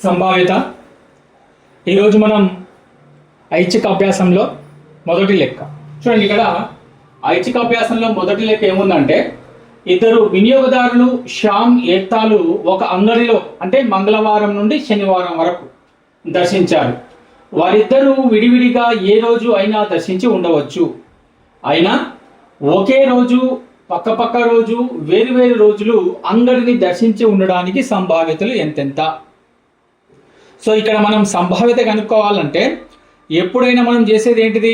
సంభావ్యత. ఈరోజు మనం ఐచ్ఛిక అభ్యాసంలో మొదటి లెక్క చూడండి. ఇక్కడ ఐచ్ఛిక అభ్యాసంలో మొదటి లెక్క ఏముందంటే, ఇద్దరు వినియోగదారులు శ్యామ్ ఏక్తాలు ఒక అంగడిలో అంటే మంగళవారం నుండి శనివారం వరకు దర్శించారు. వారిద్దరూ విడివిడిగా ఏ రోజు అయినా దర్శించి ఉండవచ్చు. అయినా ఒకే రోజు పక్క రోజు వేరు రోజులు అంగడిని దర్శించి ఉండడానికి సంభావ్యతలు ఎంతెంత. సో ఇక్కడ మనం సంభావ్యత కనుక్కోవాలంటే ఎప్పుడైనా మనం చేసేది ఏంటిది,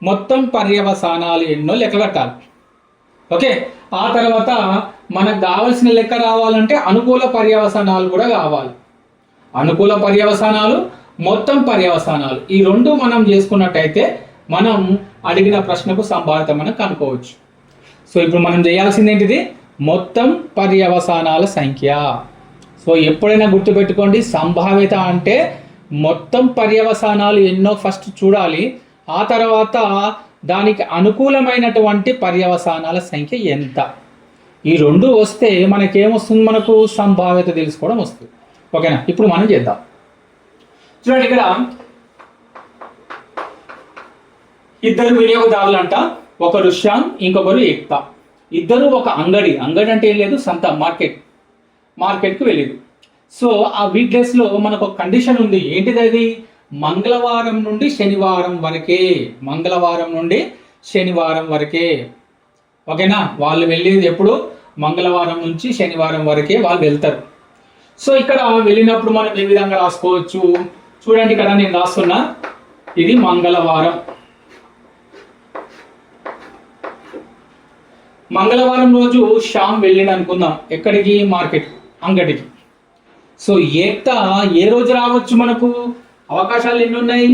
మొత్తం పర్యవసానాలు ఎన్నో లెక్క కట్టాలి. ఓకే, ఆ తర్వాత మనకు కావాల్సిన లెక్క రావాలంటే అనుకూల పర్యవసానాలు కూడా కావాలి. అనుకూల పర్యవసానాలు, మొత్తం పర్యవసానాలు, ఈ రెండు మనం చేసుకున్నట్టయితే మనం అడిగిన ప్రశ్నకు సంభావ్యత మనం కనుక్కోవచ్చు. సో ఇప్పుడు మనం చేయాల్సింది ఏంటిది, మొత్తం పర్యవసానాల సంఖ్య. సో ఎప్పుడైనా గుర్తుపెట్టుకోండి, సంభావ్యత అంటే మొత్తం పర్యవసానాలు ఎన్నో ఫస్ట్ చూడాలి, ఆ తర్వాత దానికి అనుకూలమైనటువంటి పర్యవసానాల సంఖ్య ఎంత. ఈ రెండు వస్తే మనకేమొస్తుంది, మనకు సంభావ్యత తెలుసుకోవడం వస్తుంది. ఓకేనా, ఇప్పుడు మనం చేద్దాం. చూడండి, ఇక్కడ ఇద్దరు వినియోగదారులు అంట, ఒకరు శ్యామ్ ఇంకొకరు ఏక్తా. ఇద్దరు ఒక అంగడి అంటే ఏం లేదు, సంత, మార్కెట్కి వెళ్ళారు. సో ఆ వీక్ డేస్లో మనకు ఒక కండిషన్ ఉంది. ఏంటిది అది, మంగళవారం నుండి శనివారం వరకే. మంగళవారం నుండి శనివారం వరకే. ఓకేనా, వాళ్ళు వెళ్ళేది ఎప్పుడు, మంగళవారం నుంచి శనివారం వరకే వాళ్ళు వెళ్తారు. సో ఇక్కడ వెళ్ళినప్పుడు మనం ఏ విధంగా రాసుకోవచ్చు చూడండి. ఇక్కడ నేను రాస్తున్నా, ఇది మంగళవారం. మంగళవారం రోజు శ్యామ్ వెళ్ళింది అనుకుందాం, ఎక్కడికి, మార్కెట్, అంగడికి. సో ఏక్తా ఏ రోజు రావచ్చు, మనకు అవకాశాలు ఎన్ని ఉన్నాయి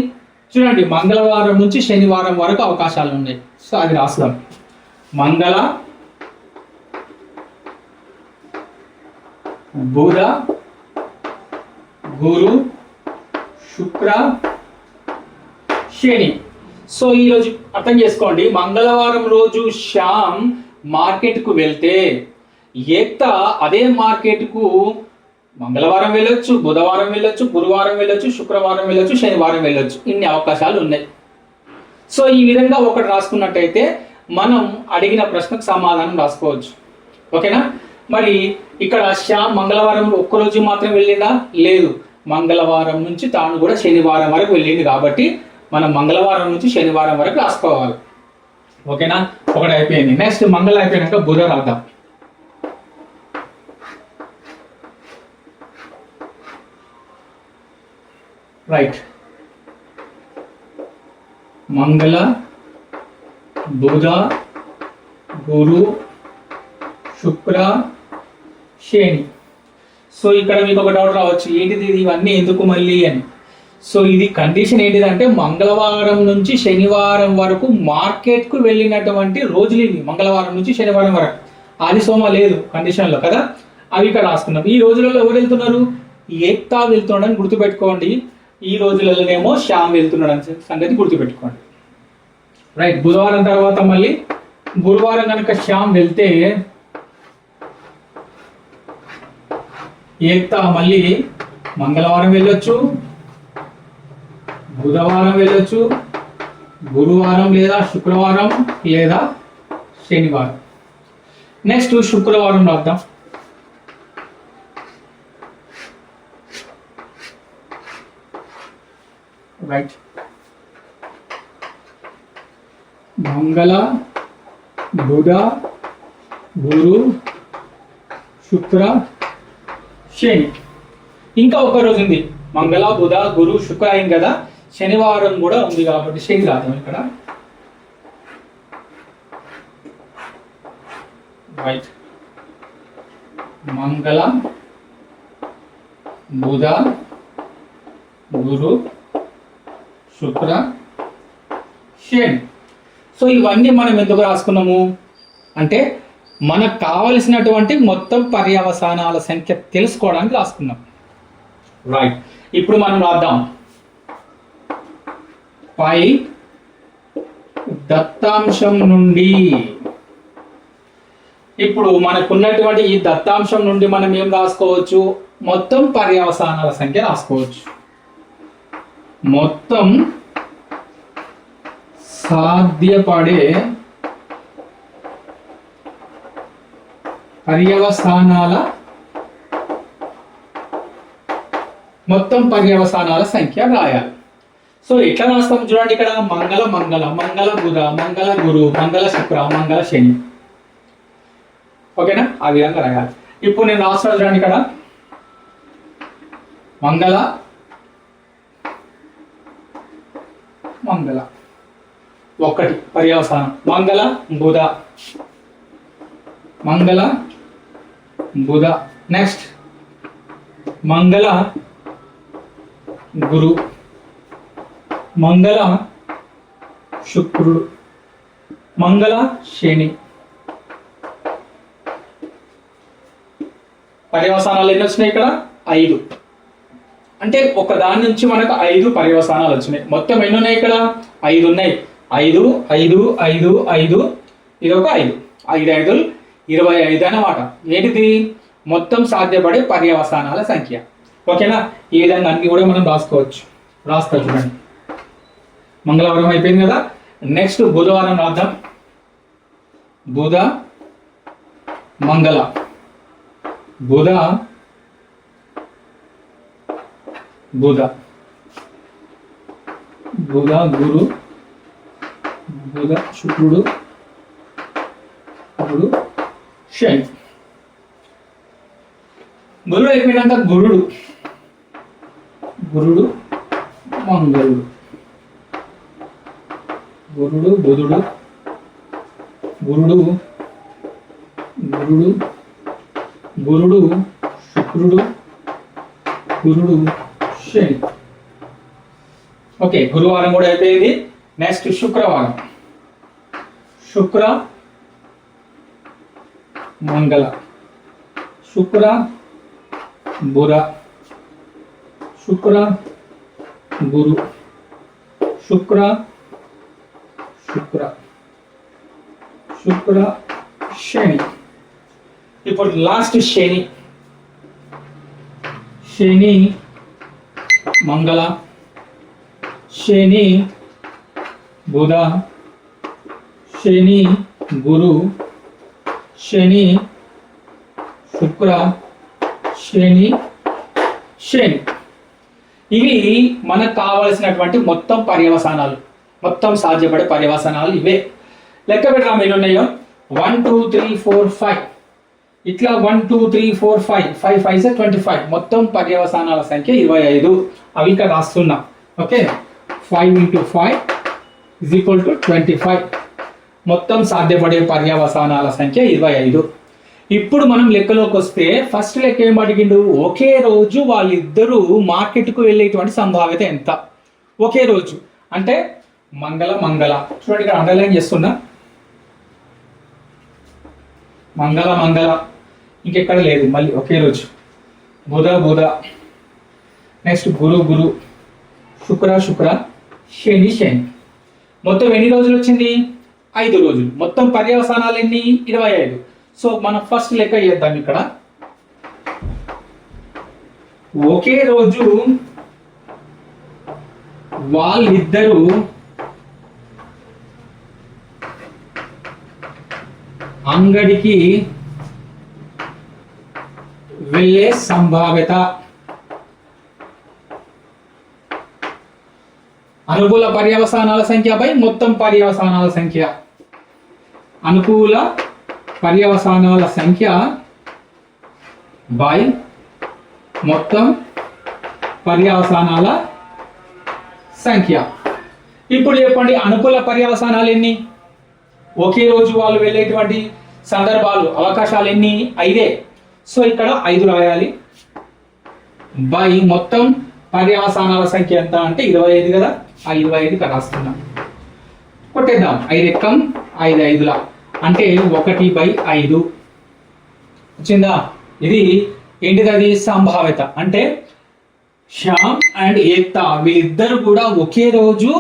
చూడండి. మంగళవారం నుంచి శనివారం వరకు అవకాశాలు ఉన్నాయి. సో అది రాస్తాం, మంగళ, బుధ, గురు, శుక్ర, శని. సో ఈరోజు అర్థం చేసుకోండి, మంగళవారం రోజు శ్యామ్ మార్కెట్కు వెళ్తే ఏక్తా అదే మార్కెట్కు మంగళవారం వెళ్ళొచ్చు, బుధవారం వెళ్ళొచ్చు, గురువారం వెళ్ళొచ్చు, శుక్రవారం వెళ్ళొచ్చు, శనివారం వెళ్ళొచ్చు. ఇన్ని అవకాశాలు ఉన్నాయి. సో ఈ విధంగా ఒకటి రాసుకున్నట్టయితే మనం అడిగిన ప్రశ్నకు సమాధానం రాసుకోవచ్చు. ఓకేనా, మరి ఇక్కడ శ్యామ్ మంగళవారం ఒక్కరోజు మాత్రం వెళ్ళిందా, లేదు, మంగళవారం నుంచి తాను కూడా శనివారం వరకు వెళ్ళింది. కాబట్టి మనం మంగళవారం నుంచి శనివారం వరకు రాసుకోవాలి. ఓకేనా, ఒకటి అయిపోయింది. నెక్స్ట్ మంగళ అయిపోయినాక బుధ రాద్దాం. రైట్, మంగళ, బుధ, గురు, శుక్ర, శని. సో ఇక్కడ మీకు ఒక డౌట్ రావచ్చు, ఏంటిది ఇవన్నీ ఎందుకు మళ్ళీ అని. సో ఇది కండిషన్ ఏంటిదంటే, మంగళవారం నుంచి శనివారం వరకు మార్కెట్కు వెళ్ళినటువంటి రోజులు ఇవి. మంగళవారం నుంచి శనివారం వరకు, ఆది సోమ లేదు కండిషన్లో కదా, అవి ఇక్కడ రాసుకున్నాం. ఈ రోజులలో ఎవరు వెళ్తున్నారు, ఏక్తా వెళ్తున్నాడని గుర్తుపెట్టుకోండి. ఈ రోజులలోనేమో శ్యామ్ వెళ్తున్నాడు అని సంగతి గుర్తుపెట్టుకోండి. రైట్, బుధవారం తర్వాత మళ్ళీ గురువారం కనుక శ్యామ్ వెళ్తే ఏక్తా మళ్ళీ మంగళవారం వెళ్ళొచ్చు, బుధవారం వెళ్ళొచ్చు, గురువారం లేదా శుక్రవారం లేదా శనివారం. నెక్స్ట్ శుక్రవారం రాద్దాం. రైట్, మంగళ, బుధ, గురు, శుక్ర, శని. ఇంకా ఒక రోజు ఉంది, మంగళ, బుధ, గురు, శుక్ర అయింది కదా, శనివారం కూడా ఉంది కాబట్టి శని రాద్దాం ఇక్కడ. రైట్, మంగళ, బుధ, గురు, శుక్ర, శని. సో ఇవన్నీ మనం ఎందుకు రాసుకున్నాము అంటే, మనకు కావలసినటువంటి మొత్తం పర్యవసానాల సంఖ్య తెలుసుకోవడానికి రాసుకున్నాం. రైట్, ఇప్పుడు మనం రాద్దాం, పై దత్తాంశం నుండి. ఇప్పుడు మనకున్నటువంటి ఈ దత్తాంశం నుండి మనం ఏం రాసుకోవచ్చు, మొత్తం పర్యవసానాల సంఖ్య రాసుకోవచ్చు. మొత్తం సాధ్యపడే పర్యవసానాల సంఖ్య రాయాలి. సో ఎట్లా రాస్తాం చూడండి, ఇక్కడ మంగళ మంగళ, మంగళ బుధ, మంగళ గురు, మంగళ శుక్ర, మంగళ శని. ఓకేనా? ఆ విధంగా రాయాలి. ఇప్పుడు నేను రాస్తాను చూడండి, ఇక్కడ మంగళ మంగళ ఒకటి పర్యవసానం, మంగళ బుధ, మంగళ బుధ. నెక్స్ట్ మంగళ గురు, మంగళ శుక్రుడు, మంగళ శని. పర్యవసానాలు ఎన్ని వచ్చినాయి ఇక్కడ? 5. అంటే ఒక దాని నుంచి మనకు 5 పర్యవసానాలు వచ్చినాయి. మొత్తం ఎన్ని ఉన్నాయి ఇక్కడ? 5 ఉన్నాయి. 5 5 5 5, ఇది ఒక 5, 5 5 25 అన్నమాట. ఏంటిది? మొత్తం సాధ్యపడే పర్యవసానాల సంఖ్య. ఓకేనా? ఈ విధంగా అన్ని కూడా మనం రాసుకోవచ్చు. రాస్తా చూడండి. మంగళవారం అయిపోయింది కదా. నెక్స్ట్ బుధవారం రాద్దాం. బుధ మంగళ, బుధ బుధ, బుధ గురు, బుధ శుక్రుడు, గురు శని. గురుడు అయిపోయినాక గురుడు, గురుడు మంగళుడు, గురుడు బుధుడు, గురుడు గురుడు, గురుడు శుక్రుడు, గురుడు శని. ఓకే, గురువారం కూడా అయిపోయింది. నెక్స్ట్ శుక్రవారం. శుక్ర మంగళ, శుక్ర బుధ, శుక్ర గురు, శుక్ర శుక్ర శుక్ర శని. ఇప్పుడు లాస్ట్ శని. శని మంగళ, శని బుధ, శని గురు, శని శుక్ర, శని శని. ఇవి మనకు కావలసినటువంటి మొత్తం పర్యవసానాలు, మొత్తం సాధ్యపడే పర్యవసానాలు ఇవే. లెక్క పెట్టడం ఎన్ని ఉన్నాయో 1 2 3 4 5, ఇట్లా 1 2 3 4 5, 5 5 25. మొత్తం పర్యవసానాల సంఖ్య 25. అవి ఇక్కడ రాస్తున్నా. ఓకే, 5 × 5 = 25. మొత్తం సాధ్యపడే పర్యవసానాల సంఖ్య 25. ఇప్పుడు మనం లెక్కలోకి వస్తే ఫస్ట్ లెక్క ఏం అడిగిండు? ఒకే రోజు వాళ్ళిద్దరూ మార్కెట్కు వెళ్ళేటువంటి సంభావ్యత ఎంత? ఒకే రోజు అంటే మంగళ మంగళ. చూడండి, ఇక్కడ అండర్లైన్ చేస్తున్నా. మంగళ మంగళ, ఇంకెక్కడ లేదు, మళ్ళీ ఒకే రోజు. బుధ బుధ, నెక్స్ట్ గురు గురు, శుక్ర శుక్ర, శని శని. మొత్తం ఎన్ని రోజులు వచ్చింది? 5 రోజులు. మొత్తం పర్యవసానాలు ఎన్ని? 25. సో మనం ఫస్ట్ లెక్క చేద్దాం. ఇక్కడ ఒకే రోజు వాళ్ళిద్దరూ అంగడికి వెళ్ళే సంభావ్యత. అనుకూల పర్యవసానాల సంఖ్య బై మొత్తం పర్యవసానాల సంఖ్య. అనుకూల పర్యవసానాల సంఖ్య బై మొత్తం పర్యవసానాల సంఖ్య. ఇప్పుడు చెప్పండి, అనుకూల పర్యవసానాలు ఎన్ని? ఒకే రోజు వాళ్ళు వెళ్ళేటువంటి సందర్భాలు, అవకాశాలు ఎన్ని? 5. సో ఇక్కడ 5 రాయాలి. బై మొత్తం పర్యవసానాల సంఖ్య ఎంత అంటే 25 కదా. ఆ 25 ఇక్కడ రాస్తున్నాం. కొట్టేద్దాం. 5 ఎక్కం 5 5ల అంటే 1/5 వచ్చిందా? ఇది ఏంటిది? అది సంభావ్యత. అంటే శ్యామ్ అండ్ ఏక్తా వీళ్ళిద్దరు కూడా ఒకే రోజు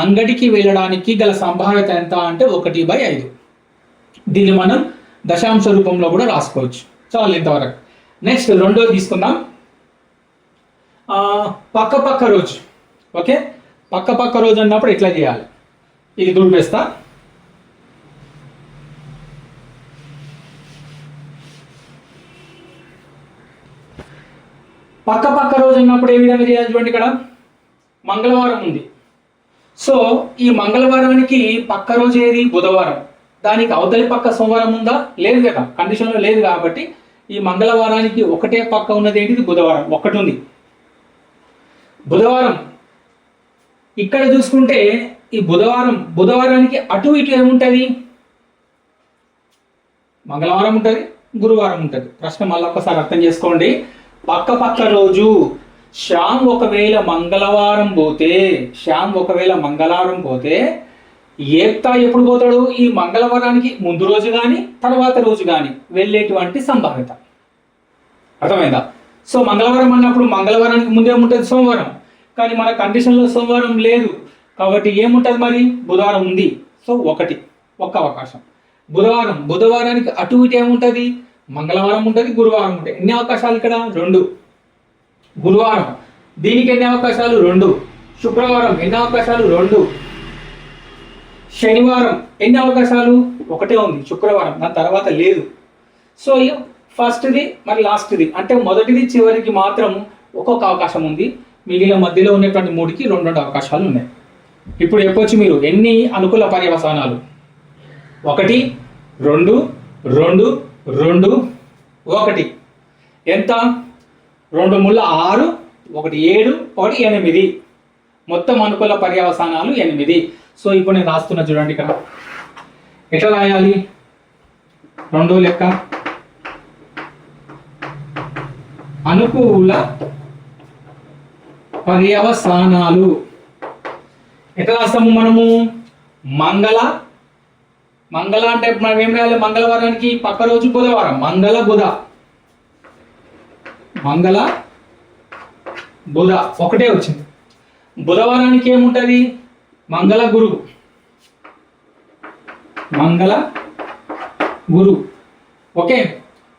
అంగడికి వెళ్ళడానికి గల సంభావ్యత ఎంత అంటే 1/5. దీన్ని మనం దశాంశ రూపంలో కూడా రాసుకోవచ్చు. చాలు ఇంతవరకు. నెక్స్ట్ రెండోది తీసుకుందాం. పక్క పక్క రోజు. ఓకే, పక్క పక్క రోజు అన్నప్పుడు ఎట్లా చేయాలి, ఇది దుడిపేస్తా. పక్క పక్క రోజు అన్నప్పుడు ఏ విధంగా చేయాలి చూడండి. ఇక్కడ మంగళవారం ఉంది. సో ఈ మంగళవారానికి పక్క రోజు ఏది, బుధవారం. దానికి అవతలి పక్క సోమవారం ఉందా, లేదు కదా, కండిషన్లో లేదు. కాబట్టి ఈ మంగళవారానికి ఒకటే పక్క ఉన్నది ఏంటిది, బుధవారం ఒకటి ఉంది. బుధవారం ఇక్కడ చూసుకుంటే ఈ బుధవారానికి అటు ఇటు ఏముంటుంది, మంగళవారం ఉంటుంది, గురువారం ఉంటుంది. ప్రశ్న మళ్ళీ ఒక్కసారి అర్థం చేసుకోండి. పక్క పక్క రోజు శ్యామ్ ఒకవేళ మంగళవారం పోతే ఏక్తా ఎప్పుడు పోతాడు, ఈ మంగళవారానికి ముందు రోజు కానీ తర్వాత రోజు కానీ వెళ్ళేటువంటి సంభావ్యత. అర్థమైందా? సో మంగళవారం అన్నప్పుడు మంగళవారానికి ముందే ఉంటుంది సోమవారం, కానీ మన కండిషన్లో సోమవారం లేదు కాబట్టి ఏముంటుంది మరి, బుధవారం ఉంది. సో ఒక్క అవకాశం. బుధవారానికి అటు ఇటు ఏముంటుంది, మంగళవారం ఉంటుంది, గురువారం ఉంటుంది. ఎన్ని అవకాశాలు ఇక్కడ, 2. గురువారం దీనికి ఎన్ని అవకాశాలు, 2. శుక్రవారం ఎన్ని అవకాశాలు, 2. శనివారం ఎన్ని అవకాశాలు, 1 ఉంది. శుక్రవారం దాని తర్వాత లేదు. సో ఫస్ట్ది మరి లాస్ట్ది అంటే మొదటిది చివరికి మాత్రం ఒక్కొక్క అవకాశం ఉంది. మిగిలిన మధ్యలో ఉన్నటువంటి 3కి 2 అవకాశాలు ఉన్నాయి. ఇప్పుడు చెప్పొచ్చు మీరు ఎన్ని అనుకూల పర్యవసానాలు, 1 2 2 2 1 ఎంత, 2 ముళ్ళ 6, 1 7, 1 8. మొత్తం అనుకూల పర్యవసానాలు 8. సో ఇప్పుడు నేను రాస్తున్నా చూడండి. ఇక్కడ ఎట్లా రాయాలి, 2 లెక్క అనుకూల పర్యవసానాలు ఎట్లా రాస్తాము మనము, మంగళ అంటే మనం ఏం రాయాలి, మంగళవారానికి పక్క రోజు బుధవారం, మంగళ బుధ ఒకటే వచ్చింది. బుధవారానికి ఏముంటుంది, మంగళ గురు. ఓకే,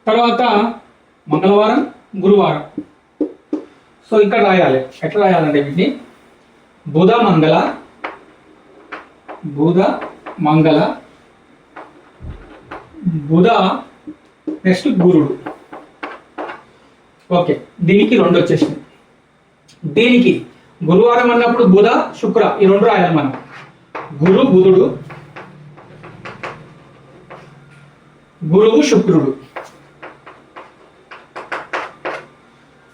తర్వాత మంగళవారం గురువారం. సో ఇక్కడ రాయాలి, ఎట్లా రాయాలంటే వీటిని బుధ బుధ నెక్స్ట్ గురుడు. ఓకే, దీనికి 2 వచ్చేసింది. దీనికి గురువారం అన్నప్పుడు బుధ శుక్ర ఈ 2 రాయాలి మనం, బుధుడు గురువు శుక్రుడు.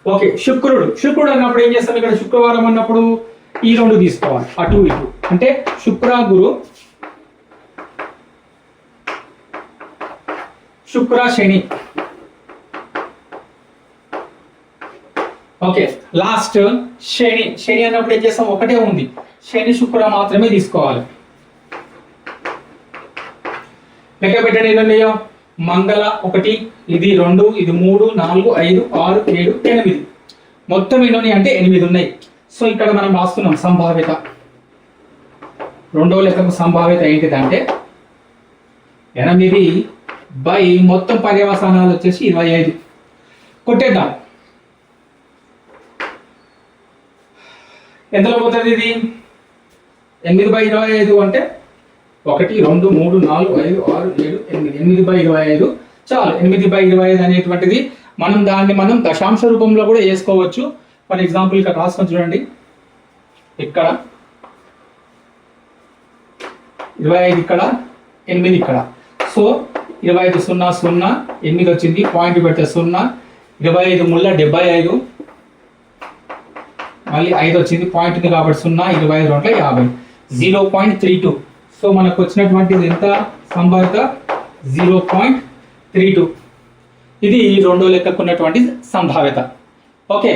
ఓకే, శుక్రుడు అన్నప్పుడు ఏం చేస్తాం, ఇక్కడ శుక్రవారం అన్నప్పుడు ఈ 2 తీసుకోవాలి అటు ఇటు, అంటే శుక్ర గురు, శుక్ర శని. ఓకే, లాస్ట్ శని అన్నప్పుడు ఏం చేస్తాం, ఒకటే ఉంది, శని శుక్ర మాత్రమే తీసుకోవాలి. లెక్క పెట్టండి ఎన్ని, మంగళ 1, ఇది 2, ఇది 3, 4, 5, 6, 7, 8. మొత్తం ఎన్ని అంటే 8 ఉన్నాయి. సో ఇక్కడ మనం రాస్తున్నాం సంభావ్యత. 2వ లెక్కకు సంభావ్యత ఏంటిదంటే 8 బై మొత్తం పర్యవసానాలు వచ్చేసి 25. కొట్టేద్దాం, ఎంతలో పోతుంది ఇది, 8/25 అంటే 1 2 3 4 5 6 7 8, 8/25 చాలు. 8/25 అనేటువంటిది మనం దశాంశ రూపంలో కూడా వేసుకోవచ్చు. ఫర్ ఎగ్జాంపుల్ ఇక్కడ రాసుకొని చూడండి, ఇక్కడ 25 ఇక్కడ 8 ఇక్కడ. సో 25 0 0 8 వచ్చింది, పాయింట్ పెడితే 0, 25 ముళ్ళ 75, మళ్ళీ 5 వచ్చింది, పాయింట్ ఉంది కాబట్టి 0, 25 2 50, 0.32. సో మనకు వచ్చినటువంటిది ఎంత సంభావ్యత, 0.32. ఇది 2వ లెక్కకు ఉన్నటువంటి సంభావ్యత. ఓకే,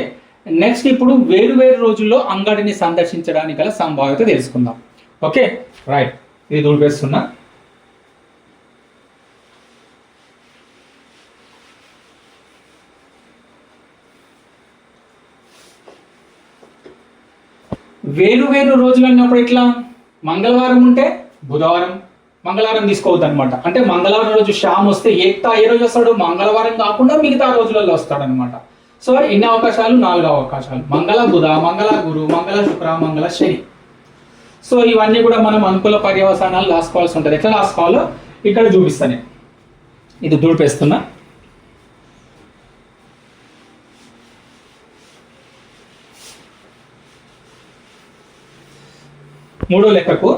నెక్స్ట్ ఇప్పుడు వేరు రోజుల్లో అంగడిని సందర్శించడానికి గల సంభావ్యత తెలుసుకుందాం. ఓకే రైట్, ఇది దూడిపేస్తున్నా. వేరు రోజులు అన్నప్పుడు ఎట్లా, మంగళవారం ఉంటే బుధవారం, మంగళవారం తీసుకోవద్దు అనమాట. అంటే మంగళవారం రోజు శ్యామ్ వస్తే ఏక్తా ఏ రోజు వస్తాడు, మంగళవారం కాకుండా మిగతా రోజులలో వస్తాడు అనమాట. సో ఎన్ని అవకాశాలు? 4 అవకాశాలు. మంగళ బుధ, మంగళ గురు, మంగళ శుక్ర, మంగళ శని. సో ఇవన్నీ కూడా మనం అనుకూల పర్యవసానాలు రాసుకోవాల్సి ఉంటుంది. ఎట్లా రాసుకోవాలో ఇక్కడ చూపిస్తాను. ఇది దూడిపేస్తున్నా. మూడో లెక్కకు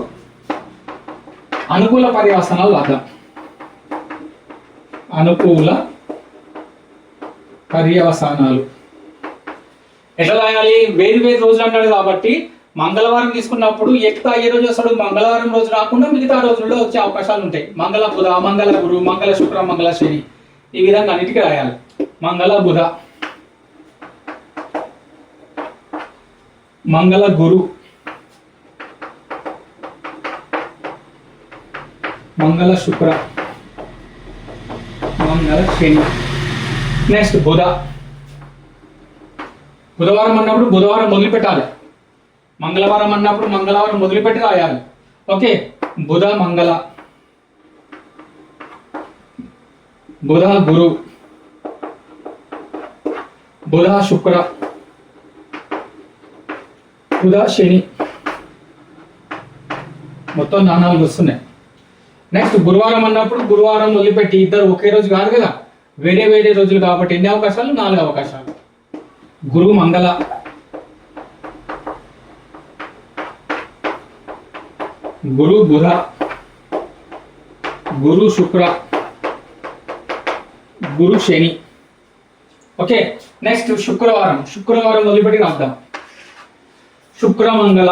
అనుకూల పర్యవసానాలు రాద్దాం. అనుకూల పర్యవసానాలు ఎట్లా రాయాలి? వేరు వేరు రోజులు అన్నాడు కాబట్టి మంగళవారం తీసుకున్నప్పుడు ఎక్కువ ఏ రోజు వస్తాడు? మంగళవారం రోజు రాకుండా మిగతా రోజుల్లో వచ్చే అవకాశాలు ఉంటాయి. మంగళ బుధ, మంగళ గురు, మంగళ శుక్ర, మంగళ శని, ఈ విధంగా అన్నిటికీ రాయాలి. మంగళ బుధ, మంగళ గురు, మంగళ శుక్ర, మంగళ శని. నెక్స్ట్ బుధ. బుధవారం అన్నప్పుడు బుధవారం మొదలుపెట్టాలి. మంగళవారం అన్నప్పుడు మంగళవారం మొదలుపెట్టి రాయాలి. ఓకే, బుధ మంగళ, బుధ గురు, బుధ శుక్ర, బుధ శని. మొత్తం 4 వస్తున్నాయి. నెక్స్ట్ గురువారం అన్నప్పుడు గురువారం మొదలుపెట్టి ఇద్దరు ఒకే రోజు కాదు కదా, వేరే వేరే రోజులు కాబట్టి ఎన్ని అవకాశాలు? 4 అవకాశాలు. గురు మంగళ, గురు బుధ, గురు శుక్ర, గురు శని. ఓకే, నెక్స్ట్ శుక్రవారం. శుక్రవారం మొదలుపెట్టి రాద్దాం. శుక్ర మంగళ,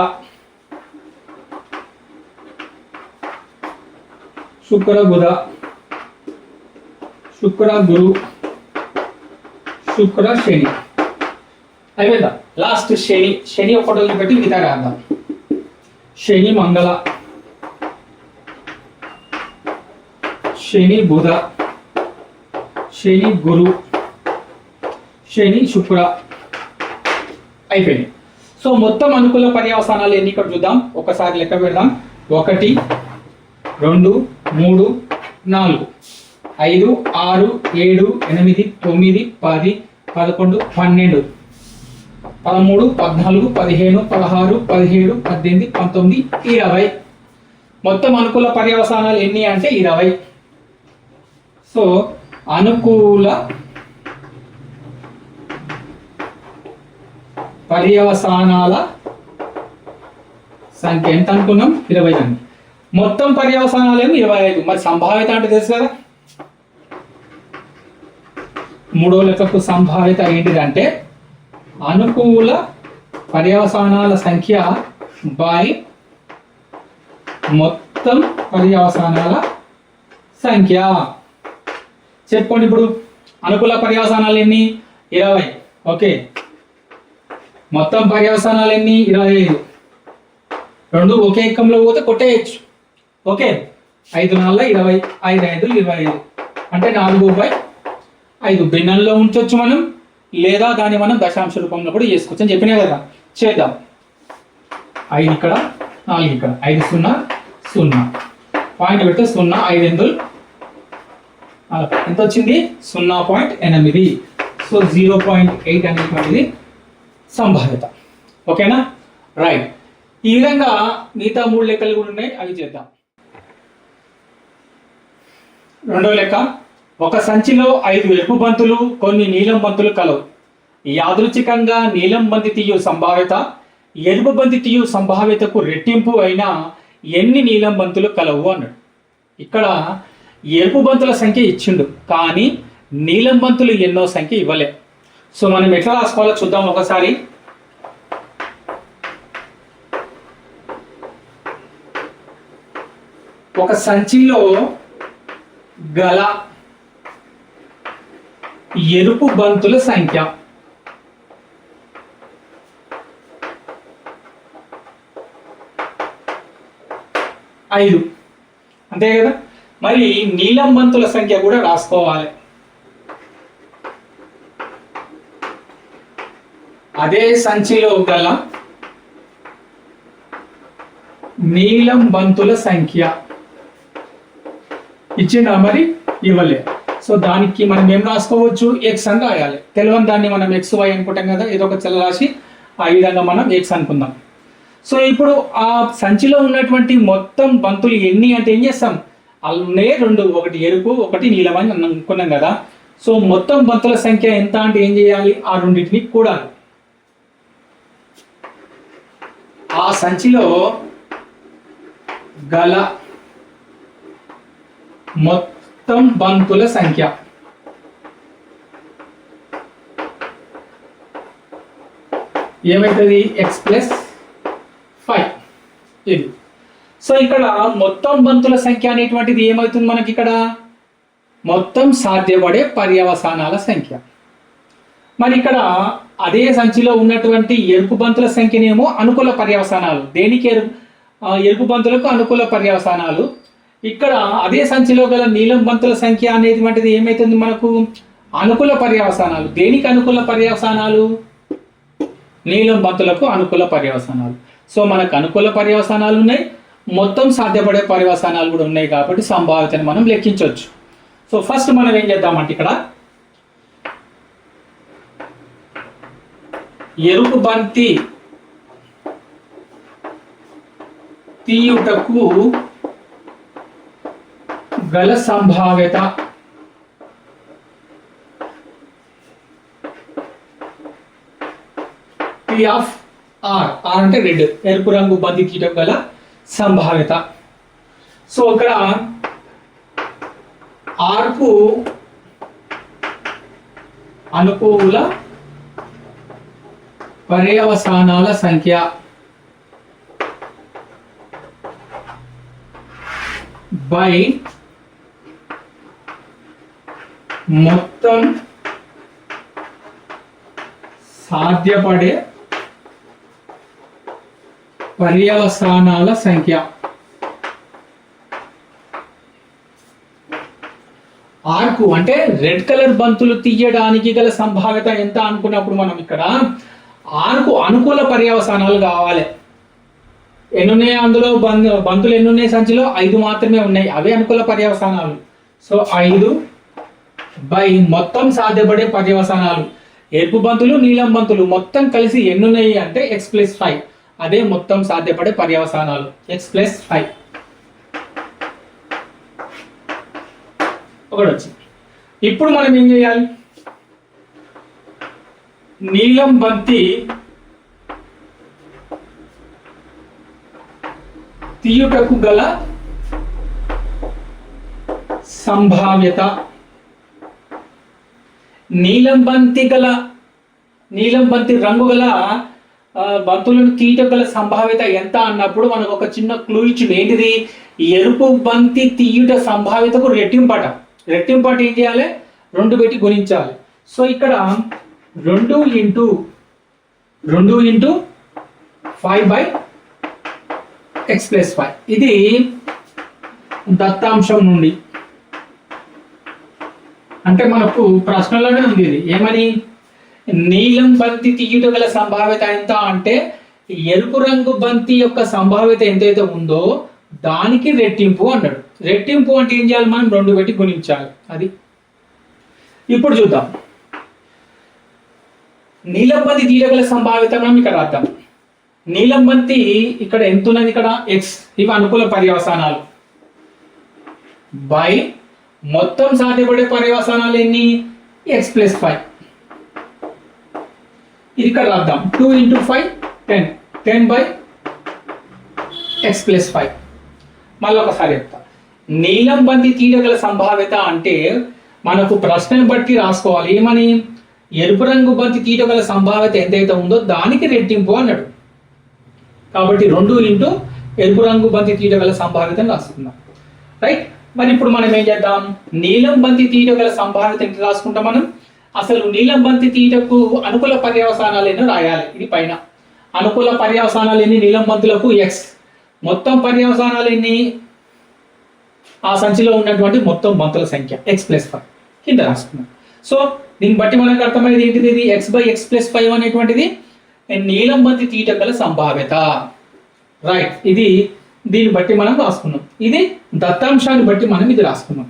శుక్ర బుధ, శుక్ర గురు, శుక్ర శని. అయిపోయిందా? లాస్ట్ శని. శని ఒకటి వదిలిపెట్టి మిగతా రాద్దాం. శని మంగళ, శని బుధ, శని గురు, శని శుక్ర. అయిపోయింది. సో మొత్తం అనుకూల పర్యవసానాలు ఎన్ని ఇక్కడ చూద్దాం. ఒకసారి లెక్క పెడదాం. 1 2 3 4 5 6 7 8 9 10 11 12 13 14 15 16 17 18 19 20. మొత్తం అనుకూల పర్యవసానాలు ఎన్ని అంటే 20. సో అనుకూల పర్యవసానాల సంఖ్య ఎంత అనుకున్నాం? 20. మొత్తం పర్యవసానాలు ఏమో 25. మరి సంభావ్యత అంటే తెలుసు కదా. మూడో లెక్కకు సంభావ్యత ఏంటిదంటే అనుకూల పర్యవసానాల సంఖ్య బై మొత్తం పర్యవసానాల సంఖ్య. చెప్పుకోండి ఇప్పుడు. అనుకూల పర్యవసానాలు ఎన్ని? 20. ఓకే, మొత్తం పర్యవసానాలు ఎన్ని? 25. 2 ఒకే ఎక్కంలో పోతే కొట్టేయచ్చు. ఓకే, 5 4 20, 5 5 25 అంటే 4/5. భిన్నంలో ఉంచవచ్చు మనం, లేదా దాన్ని మనం దశాంశ రూపంలో కూడా చేసుకోవచ్చు అని చెప్పినా కదా. చేద్దాం. 5 ఇక్కడ, 4 ఇక్కడ, 5 0 0 పాయింట్ పెడితే 0 5 8 ఎంత వచ్చింది? 0.8. సో 0.8 అనేటువంటిది సంభావ్యత. ఓకేనా? రైట్. ఈ విధంగా మిగతా 3 లెక్కలు కూడా ఉన్నాయి, అవి చేద్దాం. రెండో లెక్క. ఒక సంచిలో 5 ఎరుపు బంతులు, కొన్ని నీలం బంతులు కలవు. యాదృచ్ఛికంగా నీలం బంతి తీయు సంభావ్యత ఎరుపు బంతి తీయు సంభావ్యతకు రెట్టింపు అయిన ఎన్ని నీలం బంతులు కలవు అన్నాడు. ఇక్కడ ఎరుపు బంతుల సంఖ్య ఇచ్చిండు, కానీ నీలం బంతులు ఎన్నో సంఖ్య ఇవ్వలే. సో మనం ఎట్లా రాసుకోవాలో చూద్దాం ఒకసారి. ఒక సంచిలో గల ఎరుపు బంతుల సంఖ్య 5. అంతే కదా. మరి నీలం బంతుల సంఖ్య కూడా రాసుకోవాలి. అదే సంచిలో గల నీలం బంతుల సంఖ్య ఇచ్చిందా? మరి ఇవ్వలే. సో దానికి మనం ఏం రాసుకోవచ్చు, ఎక్స్ అని రాయాలి. తెలియని దాన్ని మనం ఎక్స్ వై అనుకుంటాం కదా, ఏదో ఒక చల్ల రాసి ఆ విధంగా మనం ఎక్స్ అనుకుందాం. సో ఇప్పుడు ఆ సంచిలో ఉన్నటువంటి మొత్తం బంతులు ఎన్ని అంటే ఏం చేస్తాం, అల్లే రెండు, ఒకటి ఎరుపు ఒకటి నీలం అని అనుకున్నాం కదా. సో మొత్తం బంతుల సంఖ్య ఎంత అంటే ఏం చేయాలి, ఆ రెండింటిని కూడాలి. ఆ సంచిలో గల మొత్తం బంతుల సంఖ్య ఏమైతుంది, ఎక్స్ ప్లస్ 5 ఇది. సో ఇక్కడ మొత్తం బంతుల సంఖ్య అనేటువంటిది ఏమవుతుంది మనకి, ఇక్కడ మొత్తం సాధ్యపడే పర్యవసానాల సంఖ్య. మరి ఇక్కడ అదే సంచిలో ఉన్నటువంటి ఎరుపు బంతుల సంఖ్యనేమో అనుకూల పర్యవసానాలు. దేనికి ఎరుపు బంతులకు అనుకూల పర్యవసానాలు. ఇక్కడ అదే సంచిలో గల నీలం బంతుల సంఖ్య అనేటువంటిది ఏమైతుంది మనకు, అనుకూల పర్యవసానాలు. దేనికి అనుకూల పర్యవసానాలు, నీలం బంతులకు అనుకూల పర్యవసానాలు. సో మనకు అనుకూల పర్యవసానాలు ఉన్నాయి, మొత్తం సాధ్యపడే పర్యవసానాలు కూడా ఉన్నాయి కాబట్టి సంభావ్యతను మనం లెక్కించవచ్చు. సో ఫస్ట్ మనం ఏం చేద్దామంటే ఇక్కడ ఎరుపు బంతి తీయుటకు గల సంభావ్యత P ఆఫ్ ఆర్, ఆర్ అంటే రెడ్, ఎరుపు రంగు బంతి తీయటం గల సంభావ్యత. సో ఇక్కడ ఆర్కు అనుకూల పర్యవసానాల సంఖ్య బై మొత్తం సాధ్యపడే పర్యవసానాల సంఖ్య. ఆర్కు అంటే రెడ్ కలర్ బంతులు తీయడానికి గల సంభావ్యత ఎంత అనుకున్నప్పుడు మనం ఇక్కడ ఆర్కు అనుకూల పర్యవసానాలు కావాలి. ఎన్నున్నాయి అందులో బంతులు ఎన్నున్నాయి సంచిలో, 5 మాత్రమే ఉన్నాయి, అవే అనుకూల పర్యవసానాలు. సో 5 బై మొత్తం సాధ్యపడే పర్యవసానాలు. ఎరుపు బంతులు నీలం బంతులు మొత్తం కలిసి ఎన్నున్నాయి అంటే ఎక్స్ ప్లస్ 5, అదే మొత్తం సాధ్యపడే పర్యవసానాలు ఎక్స్ ప్లస్ 5 ఒకటి వచ్చింది. ఇప్పుడు మనం ఏం చేయాలి, నీలం బంతి తీయుటకు గల సంభావ్యత. నీలం బంతి రంగు గల బంతులను తీయటం గల సంభావ్యత ఎంత అన్నప్పుడు మనకు ఒక చిన్న క్లూ ఇచ్చింది. ఏంటిది, ఎరుపు బంతి తీయుట సంభావ్యతకు రెట్టింపట. రెట్టింపట ఏం చేయాలి, 2 పెట్టి గుణించాలి. సో ఇక్కడ 2 ఇంటూ 5 బై ఎక్స్ ప్లస్ 5. ఇది దత్తాంశం నుండి, అంటే మనకు ప్రశ్నలోనే ఉంది ఇది. ఏమని, నీలం బంతి తీయుట గల సంభావ్యత ఎంత అంటే ఎరుపు రంగు బంతి యొక్క సంభావ్యత ఎంతైతే ఉందో దానికి రెట్టింపు అన్నాడు. రెట్టింపు అంటే ఏం చేయాలి, మనం 2 పెట్టి గుణించాలి. అది ఇప్పుడు చూద్దాం. నీలం బంతి తీయగల సంభావ్యత మనం ఇక్కడ రాద్దాం. నీలం బంతి ఇక్కడ ఎంత ఉన్నది, ఇక్కడ ఎక్స్, ఇవి అనుకూల పర్యవసానాలు బై మొత్తం సాధ్యపడే పర్యవసానాలు ఎన్ని, ఎక్స్ ప్లస్ 5. ఇది ఇక్కడ రాద్దాం. 2 ఇంటూ 5 10 బై ఎక్స్ ప్లస్ 5. మళ్ళీ ఒకసారి చెప్తా. నీలం బంతి తీయగల సంభావ్యత అంటే మనకు ప్రశ్నను బట్టి రాసుకోవాలి. ఏమని, ఎరుపు రంగు బంతి తీయగల సంభావ్యత ఎంతైతే ఉందో దానికి రెట్టింపు అన్నాడు. కాబట్టి 2 ఇంటూ ఎరుపు రంగు బంతి తీయగల సంభావ్యతను రాసుకుందాం. రైట్. మరి ఇప్పుడు మనం ఏం చేద్దాం, నీలం బంతి తీయగల సంభావ్యత ఎంత రాసుకుంటాం మనం. అసలు నీలం బంతి తీయటకు అనుకూల పర్యవసానాలు ఎన్నో రాయాలి. ఇది పైన అనుకూల పర్యవసానాలు ఎన్ని నీలం బంతులకు, ఎక్స్. మొత్తం పర్యవసానాలు ఎన్ని, ఆ సంచిలో ఉన్నటువంటి మొత్తం బంతుల సంఖ్య ఎక్స్ ప్లస్ 5 కింద రాసుకున్నాం. సో దీన్ని బట్టి మనకు అర్థమయ్యేది ఏంటిది, ఇది ఎక్స్ బై ఎక్స్ ప్లస్ 5 అనేటువంటిది నీలం బంతి తీయటం గల సంభావ్యత. రైట్. ఇది దీన్ని బట్టి మనం రాసుకున్నాం. ఇది దత్తాంశాన్ని బట్టి మనం ఇది రాసుకున్నాం.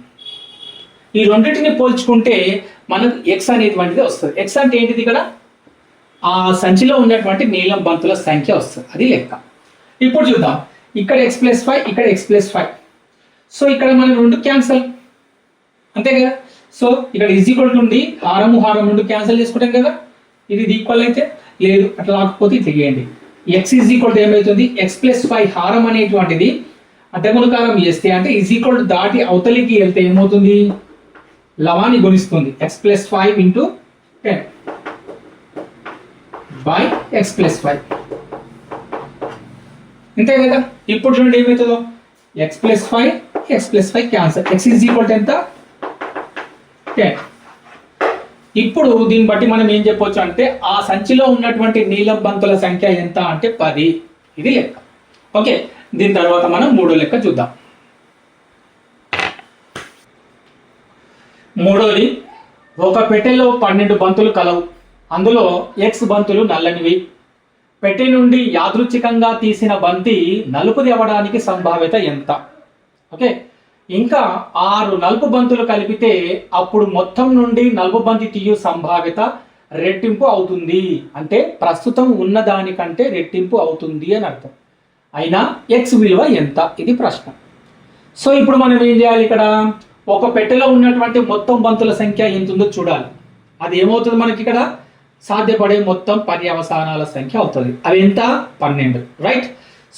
ఈ రెండింటిని పోల్చుకుంటే మనకు ఎక్స్ అనేటువంటిది వస్తుంది. ఎక్స్ అంటే ఏంటిది? ఇక్కడ ఆ సంచిలో ఉన్నటువంటి నీలం బంతుల సంఖ్య వస్తుంది, అది లెక్క. ఇప్పుడు చూద్దాం, ఇక్కడ x+5, ఇక్కడ x+5. సో ఇక్కడ మనం 2 క్యాన్సల్, అంతే కదా. సో ఇక్కడ ఈక్వల్ టు ఉంది, హారం 2 క్యాన్సల్ చేసుకుంటాం కదా. ఇది ఈక్వల్ అయితే లేదు, అట్లా రాకపోతే ఇది చేయండి. x ఈక్వల్ టు ఏమవుతుంది? x+5 హారం అనేటువంటిది అడ్డగుణకారం చేస్తే అంటే ఈక్వల్ దాటి అవతలికి వెళ్తే ఏమవుతుంది? లవాన్ని గుణిస్తుంది. x+5 × 10 బై x+5, అంతే కదా. ఇప్పుడు చూడండి ఏమవుతుందో, x+5 cancel, x equal to ఎంత? 10. ఇప్పుడు దీన్ని బట్టి మనం ఏం చెప్పొచ్చు అంటే ఆ సంచిలో ఉన్నటువంటి నీలం బంతుల సంఖ్య ఎంత అంటే 10. ఇది లెక్క. ఓకే, దీని తర్వాత మనం మూడో లెక్క చూద్దాం. మూడోది, ఒక పెట్టెలో 12 బంతులు కలవు. అందులో x బంతులు నల్లనివి. పెట్టె నుండి యాదృచ్ఛికంగా తీసిన బంతి నలుపుది అవ్వడానికి సంభావ్యత ఎంత? ఓకే, ఇంకా 6 నలుపు బంతులు కలిపితే అప్పుడు మొత్తం నుండి నలుపు బంతి తీయు సంభావ్యత రెట్టింపు అవుతుంది. అంటే ప్రస్తుతం ఉన్న దానికంటే రెట్టింపు అవుతుంది అని అర్థం. అయినా x విలువ ఎంత? ఇది ప్రశ్న. సో ఇప్పుడు మనం ఏం చేయాలి? ఇక్కడ ఒక పెట్టెలో ఉన్నటువంటి మొత్తం బంతుల సంఖ్య ఎంత ఉందో చూడాలి. అది ఏమవుతుంది మనకి? ఇక్కడ సాధ్యపడే మొత్తం పర్యవసానాల సంఖ్య అవుతుంది. అవి ఎంత? 12. రైట్.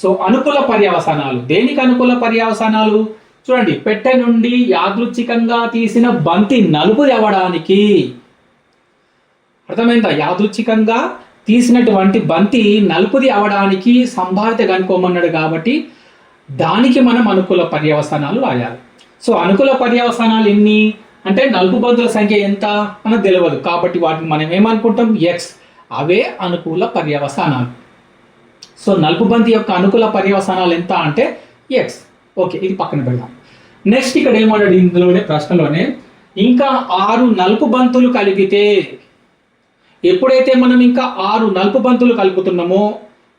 సో అనుకూల పర్యవసానాలు. దేనికి అనుకూల పర్యవసానాలు? చూడండి, పెట్టె నుండి యాదృచ్ఛికంగా తీసిన బంతి నలుపుది అవ్వడానికి, అర్థమైందా? యాదృచ్ఛికంగా తీసినటువంటి బంతి నలుపుది అవడానికి సంభావ్యత కనుక్కోమన్నాడు కాబట్టి దానికి మనం అనుకూల పర్యవసానాలు రాయాలి. సో అనుకూల పర్యవసానాలు ఎన్ని అంటే నలుపు బంతుల సంఖ్య ఎంత మనకు తెలియదు కాబట్టి వాటిని మనం ఏమనుకుంటాం? ఎక్స్. అవే అనుకూల పర్యవసానాలు. సో నలుపు బంతి యొక్క అనుకూల పర్యవసానాలు ఎంత అంటే ఎక్స్. ఓకే, ఇది పక్కన పెడదాం. నెక్స్ట్ ఇక్కడ ఏమన్నాడు ఇందులోనే ప్రశ్నలోనే, ఇంకా 6 నలుపు బంతులు కలిపితే, ఎప్పుడైతే మనం ఇంకా 6 నలుపు బంతులు కలుపుతున్నామో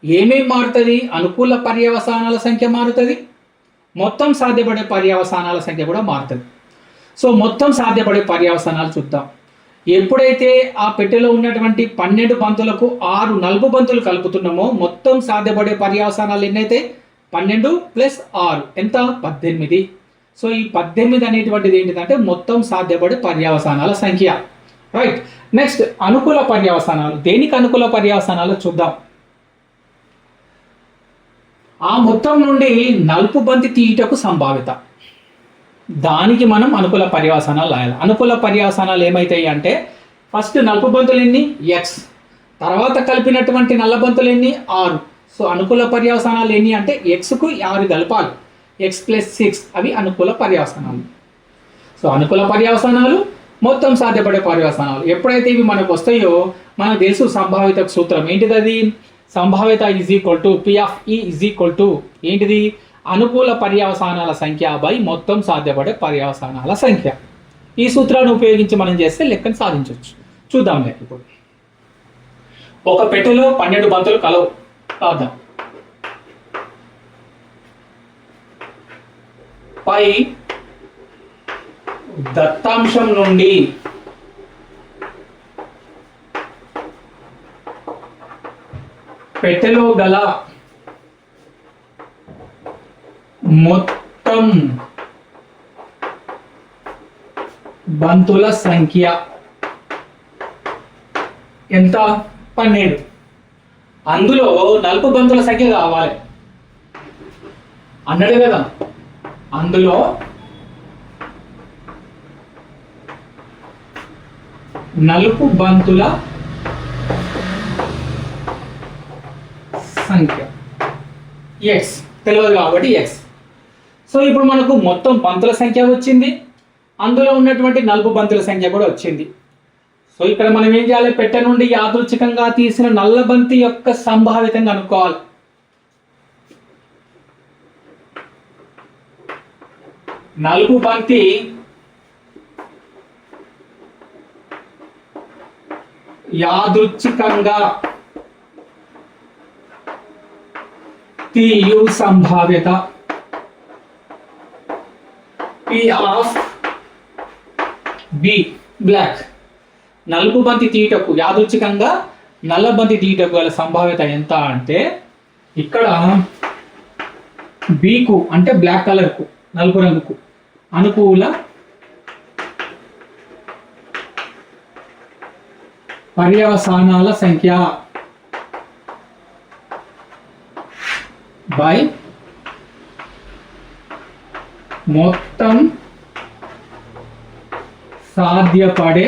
ఏమేమి మారుతుంది? అనుకూల పర్యవసానాల సంఖ్య మారుతుంది, మొత్తం సాధ్యపడే పర్యవసానాల సంఖ్య కూడా మారుతుంది. సో మొత్తం సాధ్యపడే పర్యవసానాలు చూద్దాం. ఎప్పుడైతే ఆ పెట్టెలో ఉన్నటువంటి 12 బంతులకు 6 నలుపు బంతులు కలుపుతున్నామో మొత్తం సాధ్యపడే పర్యవసానాలు ఎన్నైతే? 12 + 6 ఎంత? 18. సో ఈ 18 అనేటువంటిది ఏంటిదంటే మొత్తం సాధ్యపడే పర్యవసానాల సంఖ్య. రైట్. నెక్స్ట్ అనుకూల పర్యవసానాలు. దేనికి అనుకూల పర్యవసానాలు చూద్దాం. ఆ మొత్తం నుండి నలుపు బంతి తీయటకు సంభావ్యత, దానికి మనం అనుకూల పర్యవసానాలు రాయాలి. అనుకూల పర్యవసానాలు ఏమైతాయి అంటే ఫస్ట్ నలుపు బంతులు ఎన్ని? ఎక్స్. తర్వాత కలిపినటువంటి నల్ల బంతులు ఎన్ని? 6. సో అనుకూల పర్యవసానాలు ఎన్ని అంటే ఎక్స్కు 6 కలపాలి, x+6 అవి అనుకూల పర్యవసానాలు. సో అనుకూల పర్యవసానాలు, మొత్తం సాధ్యపడే పర్యవసానాలు. ఎప్పుడైతే ఇవి మనకు వస్తాయో మనకు తెలుసు సంభావ్యత సూత్రం ఏంటిది? అది సంభావ్యత P(E) ఏంటిది? అనుకూల పర్యవసానాల సంఖ్య బై మొత్తం సాధ్యపడే పర్యవసానాల సంఖ్య. ఈ సూత్రాన్ని ఉపయోగించి మనం చేస్తే లెక్కను సాధించవచ్చు. చూద్దాం. ఇప్పుడు ఒక పెట్టెలో 12 బంతులు కలవు. రాద్దాం. పై దత్తాంశం నుండి పెట్టెలో గల మొత్తం బంతుల సంఖ్య ఎంత? 12. అందులో నలుపు బంతుల సంఖ్య కావాలి అన్నాడు కదా. అందులో నలుపు బంతుల సంఖ్య ఎక్స్ తెలియదు కాబట్టి ఎక్స్. సో ఇప్పుడు మనకు మొత్తం బంతుల సంఖ్య వచ్చింది, అందులో ఉన్నటువంటి నలుపు బంతుల సంఖ్య కూడా వచ్చింది. సో ఇక్కడ మనం ఏం చేయాలి? పెట్టె నుండి యాదృచ్ఛికంగా తీసిన నల్ల బంతి యొక్క సంభావ్యతను కనుక్కోవాలి. నలుపు బంతి యాదృచ్ఛికంగా తీయు సంభావ్యత P of బి బ్లాక్. నలుపు బంతి తీయటకు యాదృచ్ఛికంగా నల్ల బంతి తీయటకు గల సంభావ్యత ఎంత అంటే ఇక్కడ బికు అంటే బ్లాక్ కలర్కు నలుపు రంగుకు అనుకూల పర్యవసానాల సంఖ్య బై మొత్తం సాధ్యపడే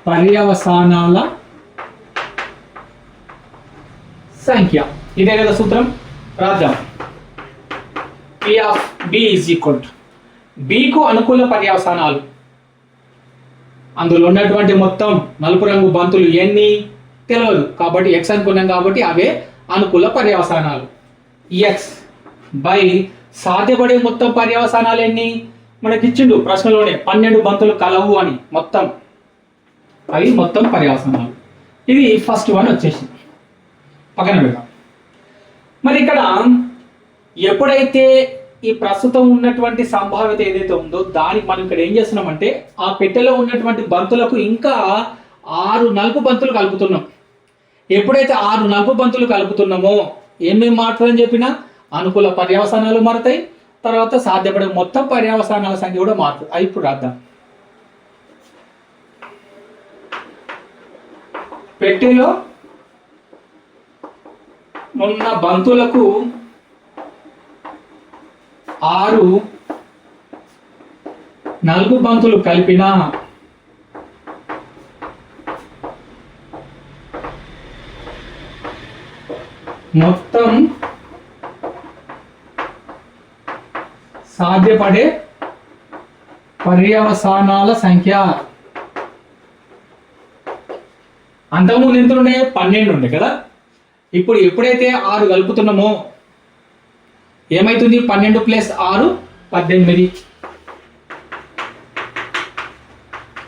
పర్యవసానాల సంఖ్య. ఇదే కదా సూత్రం, రాద్దాం. P of B is equal to Bకు అనుకూల పర్యవసానాలు, అందులో ఉన్నటువంటి మొత్తం నలుపు రంగు బంతులు ఎన్ని తెలియదు కాబట్టి x అనుకున్నాం కాబట్టి అవే అనుకూల పర్యవసానాలు. x బై సాధ్యపడే మొత్తం పర్యవసానాలు ఎన్ని మనకి ఇచ్చిండు ప్రశ్నలోనే 12 బంతులు కలవు అని, మొత్తం అవి మొత్తం పర్యవసానాలు. ఇది ఫస్ట్ వన్ వచ్చేసింది, పక్కన పెడదాం. మరి ఇక్కడ ఎప్పుడైతే ఈ ప్రస్తుతం ఉన్నటువంటి సంభావ్యత ఏదైతే ఉందో దానికి మనం ఇక్కడ ఏం చేస్తున్నామంటే ఆ పెట్టెలో ఉన్నటువంటి బంతులకు ఇంకా 6 నలుపు బంతులు కలుపుతున్నాం. ఎప్పుడైతే 6 నలుపు బంతులు కలుపుతున్నామో ఏమేమి మారుతుందని చెప్పినా అనుకూల పర్యవసానాలు మారుతాయి, తర్వాత సాధ్యపడే మొత్తం పర్యవసానాల సంఖ్య కూడా మారుతుంది. అది ఇప్పుడు రాద్దాం. పెట్టెలో ఉన్న బంతులకు 6 నలుపు బంతులు కలిపిన మొత్తం సాధ్యపడే పర్యవసానాల సంఖ్య. అంతకుముందు ఎంత ఉండే 12 ఉండే కదా, ఇప్పుడు ఎప్పుడైతే 6 కలుపుతున్నామో ఏమైతుంది, 12 + 6 18.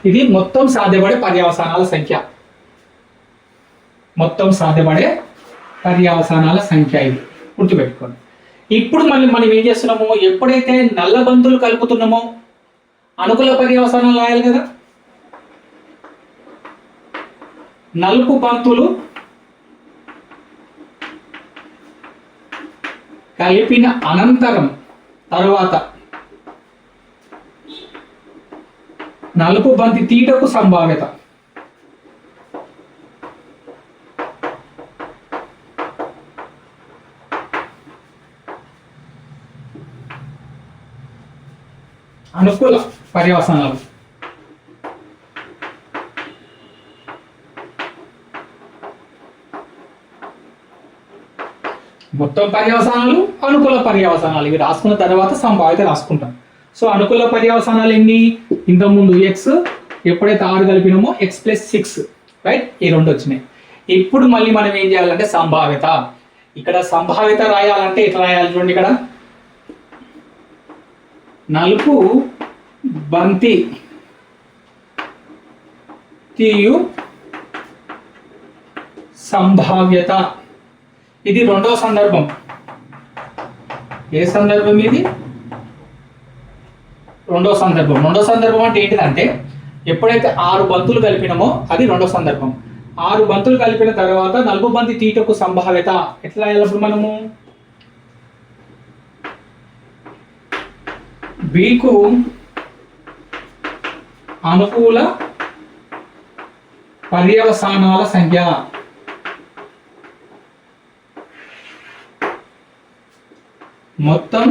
ఇది మొత్తం సాధ్యపడే పర్యవసానాల సంఖ్య, మొత్తం సాధ్యపడే పర్యవసానాల సంఖ్య. ఇది గుర్తుపెట్టుకోండి. ఇప్పుడు మళ్ళీ మనం ఏం చేస్తున్నామో ఎప్పుడైతే నల్ల బంతులు కలుపుతున్నామో అనుకూల పర్యవసానాలు రాయాలి కదా. నలుపు బంతులు కలిపిన అనంతరం తరువాత నలుపు బంతి తీయటకు సంభావ్యత. అనుకూల పర్యవసానాలు మొత్తం పర్యవసానాలు, అనుకూల పర్యవసానాలు ఇవి రాసుకున్న తర్వాత సంభావ్యత రాసుకుంటాం. సో అనుకూల పర్యవసానాలు ఎన్ని, ఇంతకుముందు x, ఎప్పుడైతే 6 కలిపినామో x + 6, రైట్, ఈ 2 వచ్చినాయి. ఇప్పుడు మళ్ళీ మనం ఏం చేయాలంటే సంభావ్యత. ఇక్కడ సంభావ్యత రాయాలంటే ఇట్లా రాయాలి చూడండి. ఇక్కడ నలుపు బంతి తీయు సంభావ్యత, ఇది రెండవ సందర్భం. ఏ సందర్భం ఇది, రెండవ సందర్భం. రెండవ సందర్భం అంటే ఏంటిదంటే ఎప్పుడైతే 6 బంతులు కలిపినామో అది రెండవ సందర్భం. 6 బంతులు కలిపిన తర్వాత నలుపు బంతి తీయటకు సంభావ్యత ఎట్లా రాయాలప్పుడు మనము బికు అనుకూల పర్యవసానాల సంఖ్య మొత్తం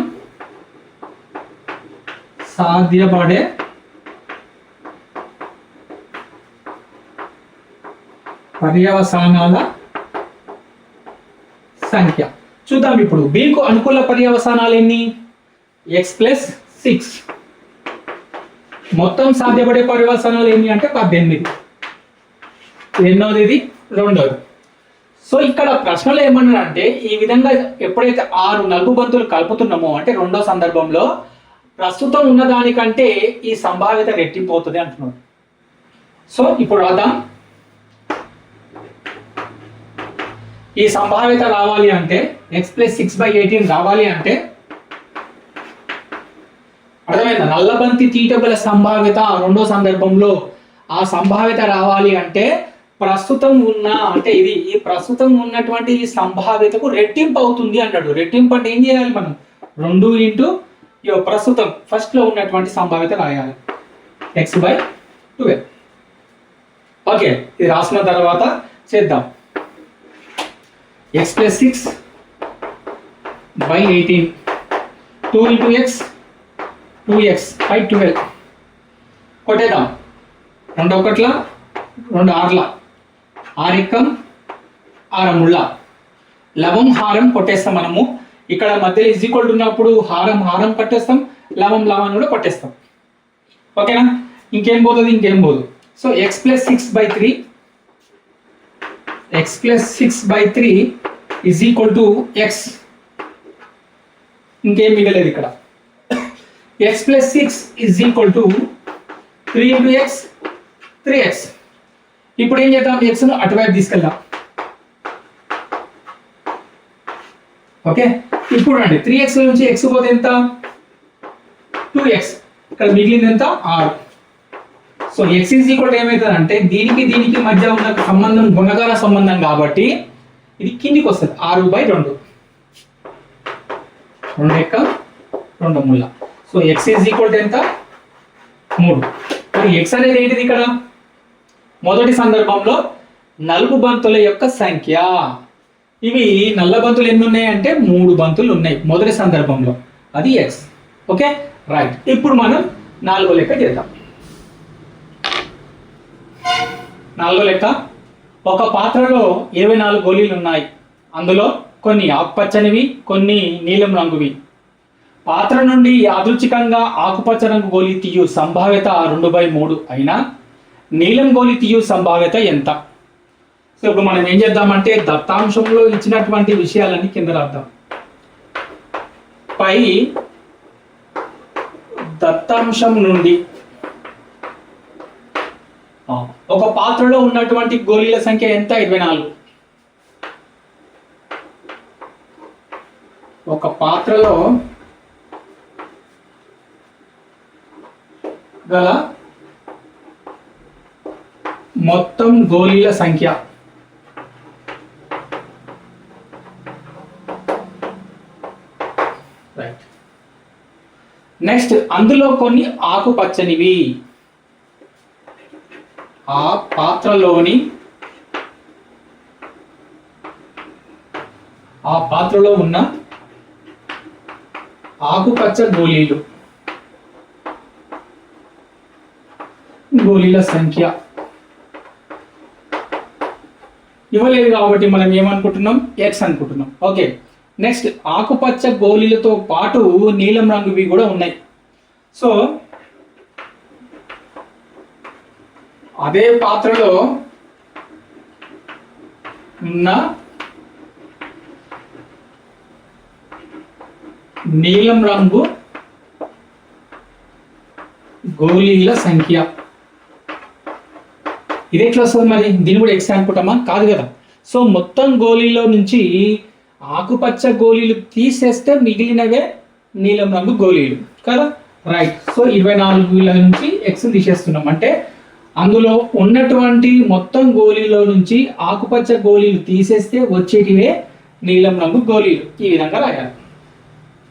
సాధ్యపడే పర్యవసానాల సంఖ్య. చూద్దాం ఇప్పుడు బికు అనుకూల పర్యవసానాలు ఎన్ని, x + 6. మొత్తం సాధ్యపడే పర్యవసానాలు ఎన్ని అంటే 18. ఎన్నోది ఇది, రెండోది. సో ఇక్కడ ప్రశ్నలు ఏమన్నారంటే ఈ విధంగా ఎప్పుడైతే 6 నలుపు బంతులు కలుపుతున్నామో అంటే రెండో సందర్భంలో ప్రస్తుతం ఉన్న దానికంటే ఈ సంభావ్యత రెట్టింపు అవుతుంది అంటున్నారు. సో ఇప్పుడు రాద్దాం. ఈ సంభావ్యత రావాలి అంటే x + 6/18 రావాలి అంటే అర్థమైందా? నల్లబంతి తీయటగల సంభావ్యత రెండో సందర్భంలో ఆ సంభావ్యత రావాలి అంటే ప్రస్తుతం ఉన్న అంటే ఈ ప్రస్తుతం ఉన్నటువంటి ఈ సంభావ్యతకు రెట్టింపు అవుతుంది అంటాడు. రెట్టింపు అంటే ఏం చేయాలి మనం? 2 ఇంటూ ప్రస్తుతం ఫస్ట్ లో ఉన్నటువంటి సంభావ్యత రాయాలి, x/12. ఓకే, ఇది రాసిన తర్వాత చేద్దాం. x + 6/18 2 into x 2x/12 కొట్టేద్దాం. 2 ఒకట్ల 2 ఆర్ల 6 ఎక్కం 6 ముళ్ళ లవం హారం కొట్టేస్తాం మనము. ఇక్కడ మధ్యలో ఈక్వల్ ఉన్నప్పుడు హారం హారం పట్టేస్తాం, లవం లవం కూడా కొట్టేస్తాం. ఓకేనా? ఇంకేం పోతుంది? ఇంకేం పోదు. So x + 6/3 x. ఇంకేం మిగలేదు ఇక్కడ. x + 6 3 into x 3x. ఇప్పుడు ఏం చేద్దాం? x ను అటువైపు తీసుకెళ్దాం. ఓకే, ఇప్పుడు అండి 3x నుంచి x పోతే ఎంత? 2x. ఇక్కడ మిగిలింది ఎంత? 6. సో x ఏమవుతుంది అంటే దీనికి దీనికి మధ్య ఉన్న సంబంధం గుణకార సంబంధం కాబట్టి ఇది కిందికి వస్తుంది. 6/2 2 ఎక్క 2 ముళ్ళ. సో x ఎంత? 3. మరి x అనేది ఏంటిది? ఇక్కడ మొదటి సందర్భంలో నలుపు బంతుల యొక్క సంఖ్య. ఇవి నల్ల బంతులు ఎన్ని ఉన్నాయి అంటే 3 బంతులు ఉన్నాయి మొదటి సందర్భంలో, అది x. Okay, right. ఇప్పుడు మనం 4వ లెక్క చేద్దాం. 4వ లెక్క, ఒక పాత్రలో 24 గోళీలు ఉన్నాయి. అందులో కొన్ని ఆకుపచ్చనివి, కొన్ని నీలం రంగువి. పాత్ర నుండి యాదృచ్ఛికంగా ఆకుపచ్చ రంగు గోళీ తీయు సంభావ్యత 2/3 అయినా నీలం గోళీ తీయు సంభావ్యత ఎంత? సో ఇప్పుడు మనం ఏం చేద్దామంటే దత్తాంశంలో ఇచ్చినటువంటి విషయాలన్నీ కింద రాద్దాం. పై దత్తాంశం నుండి ఒక పాత్రలో ఉన్నటువంటి గోళీల సంఖ్య ఎంత? 24. ఒక పాత్రలో గల మొత్తం గోళీల సంఖ్య రైట్. నెక్స్ట్, అందులో కొన్ని ఆకుపచ్చనివి. ఆ పాత్రలో ఉన్న ఆకుపచ్చ గోళీల సంఖ్య ఇవ్వలేదు కాబట్టి మనం ఏమనుకుంటున్నాం? x అనుకుంటున్నాం. ఓకే, నెక్స్ట్, ఆకుపచ్చ గోళీలతో పాటు నీలం రంగువి కూడా ఉన్నాయి. సో అదే పాత్రలో ఉన్న నీలం రంగు గోళీల సంఖ్య ఇది ఎట్లా వస్తుంది? మరి దీన్ని కూడా x అనుకుంటామా? కాదు కదా. సో మొత్తం గోళీలో నుంచి ఆకుపచ్చ గోళీలు తీసేస్తే మిగిలినవే నీలం రంగు గోళీలు కదా, రైట్. సో 24 నుంచి x తీసేస్తున్నాం అంటే అందులో ఉన్నటువంటి మొత్తం గోళీలో నుంచి ఆకుపచ్చ గోళీలు తీసేస్తే వచ్చేటివే నీలం రంగు గోళీలు. ఈ విధంగా రాయాలి,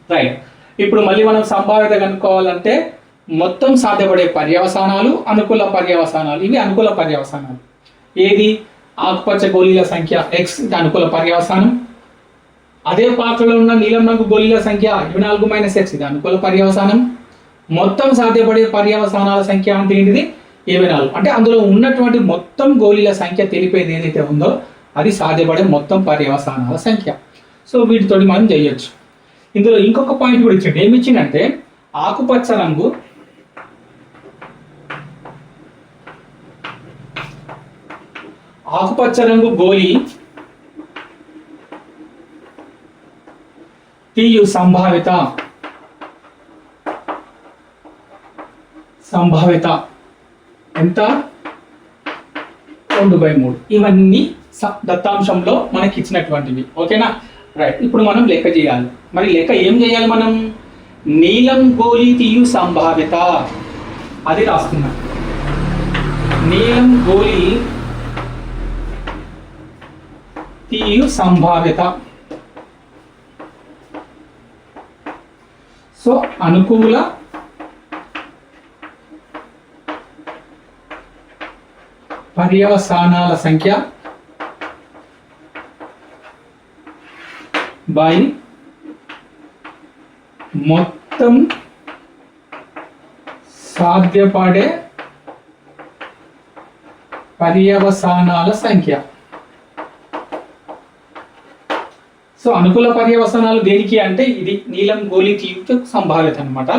రైట్. ఇప్పుడు మళ్ళీ మనం సంభావ్యత కనుక్కోవాలంటే మొత్తం సాధ్యపడే పర్యవసానాలు, అనుకూల పర్యవసానాలు. ఇవి అనుకూల పర్యవసానాలు. ఏది? ఆకుపచ్చ గోళీల సంఖ్య x, ఇది అనుకూల పర్యవసానం. అదే పాత్రలో ఉన్న నీలం రంగు గోళీల సంఖ్య 24 - x, ఇది అనుకూల పర్యవసానం. మొత్తం సాధ్యపడే పర్యవసానాల సంఖ్య అంటే ఏంటిది? 24. అంటే అందులో ఉన్నటువంటి మొత్తం గోళీల సంఖ్య తెలిపేది ఏదైతే ఉందో అది సాధ్యపడే మొత్తం పర్యవసానాల సంఖ్య. సో వీటితోటి మనం చేయొచ్చు. ఇందులో ఇంకొక పాయింట్ కూడా ఇచ్చాడు. ఏమి ఇచ్చిందంటే ఆకుపచ్చ రంగు గోళీ తీయు సంభావ్యత ఎంత? 2/3. ఇవన్నీ దత్తాంశంలో మనకి ఇచ్చినటువంటివి. ఓకేనా, రైట్. ఇప్పుడు మనం లెక్క చేయాలి. మరి లెక్క ఏం చేయాలి? మనం నీలం గోళీ తీయు సంభావ్యత అది రాస్తున్నా. నీలం గోళీ తీయు సంభావ్యత. సో అనుకూల పర్యవసానాల సంఖ్య బై మొత్తం సాధ్యపడే పర్యవసానాల సంఖ్య. సో అనుకూల పర్యవసానాలు దేనికి అంటే ఇది నీలం గోళీ తీయుటకు సంభావ్యత అనమాట.